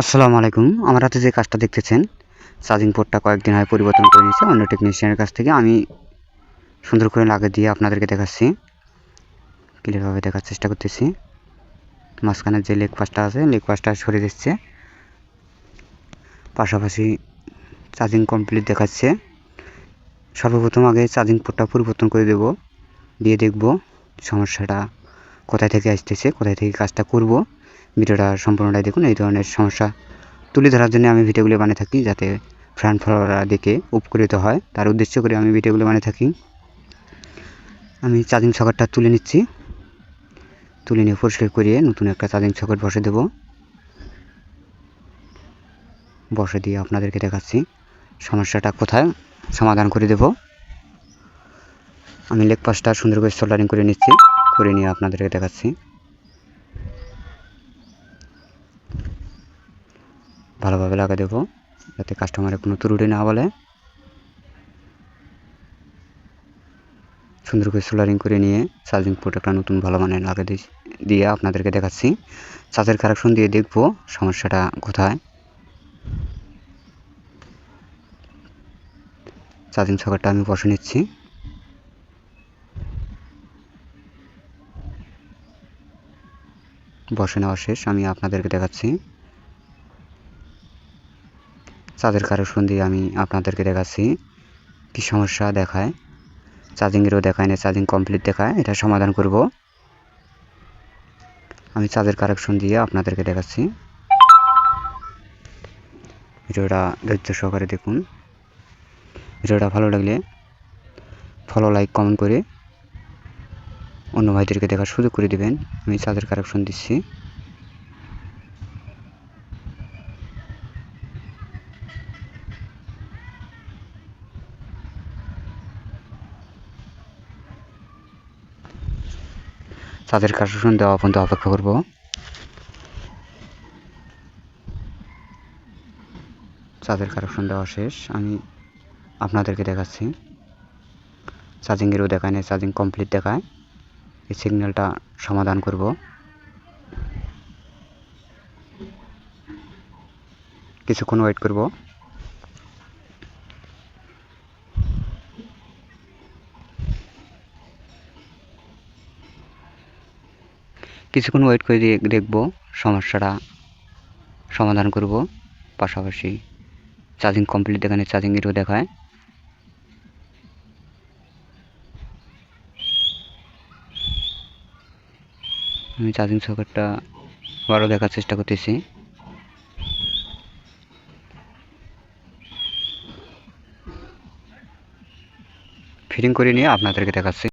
আসসালামু আলাইকুম। আমার হাতে যে কাজটা দেখতেছেন, চার্জিং পোর্টটা কয়েকদিন আগে পরিবর্তন করে নিয়েছি অন্য টেকনিশিয়ানের কাছ থেকে। আমি সুন্দর করে লাগিয়ে দিয়ে আপনাদেরকে দেখাচ্ছি, ক্লিয়ারভাবে দেখার চেষ্টা করতেছি। মাঝখানের যে লেগ পাশটা আছে, লেগ পাশটা সরে দিচ্ছে, পাশাপাশি চার্জিং কমপ্লিট দেখাচ্ছে। সর্বপ্রথম আগে চার্জিং পোর্টটা পরিবর্তন করে দেব, দিয়ে দেখব সমস্যাটা কোথায় থেকে আসতেছে, কোথায় থেকে কাজটা করব। ভিডিওটা সম্পূর্ণটাই দেখুন। এই ধরনের সমস্যা তুলে ধরার জন্য আমি ভিডিওগুলো বানিয়ে থাকি, যাতে ফ্রেন্ড ফলোয়াররা দেখে উপকৃত হয়, তার উদ্দেশ্য করে আমি ভিডিওগুলো বানিয়ে থাকি। আমি চার্জিং সকেটটা তুলে নিচ্ছি, তুলে নিয়ে পরিষ্কার করিয়ে নতুন একটা চার্জিং সকেট বসে দেব। বসে দিয়ে আপনাদেরকে দেখাচ্ছি সমস্যাটা কোথায় সমাধান করে দেব। আমি লেগ পাশটা সুন্দর করে সোল্ডারিং করে নিচ্ছি, করে নিয়ে আপনাদেরকে দেখাচ্ছি। ভালোভাবে লাগা দেবো, যাতে কাস্টমারের কোনো ত্রুটি না বলে। সুন্দর করে সোল্ডারিং করে নিয়ে চার্জিং পোর্ট একটা নতুন ভালো মানের লাগিয়ে দিয়ে আপনাদেরকে দেখাচ্ছি। চার্জের কানেকশন দিয়ে দেখব সমস্যাটা কোথায়। চার্জিং সকেটটা আমি বসে নিচ্ছি। বসে নেওয়া শেষ, আমি আপনাদেরকে দেখাচ্ছি। চার্জের কানেকশন দিয়ে আমি আপনাদেরকে দেখাচ্ছি কি সমস্যা দেখায়। চার্জিংয়েরও দেখায় না, চার্জিং কমপ্লিট দেখায়। এটা সমাধান করব। আমি চার্জের কানেকশন দিয়ে আপনাদেরকে দেখাচ্ছি। ভিডিওটা ধৈর্য সহকারে দেখুন। ভিডিওটা ভালো লাগলে ফলো, লাইক, কমেন্ট করে অন্য ভাইদেরকে দেখার সুযোগ করে দিবেন। আমি চার্জের কানেকশন দিচ্ছি। চার্জের কানেকশন দেওয়া পর্যন্ত অপেক্ষা করব। চার্জের কানেকশন দেওয়া শেষ, আমি আপনাদেরকে দেখাচ্ছি। চার্জিংয়েরও দেখায় না, চার্জিং কমপ্লিট দেখায়। এই সিগন্যালটা সমাধান করব। কিছুক্ষণ ওয়েট করব। কিছুক্ষণ ওয়েট করে দিয়ে দেখব সমস্যাটা সমাধান করব। পাশাপাশি চার্জিং কমপ্লিট দেখানে চার্জিংয়েরও দেখায়। আমি চার্জিং সকেটটা আবারও দেখার চেষ্টা করতেছি। ফিটিং করে নিয়ে আপনাদেরকে দেখাচ্ছি।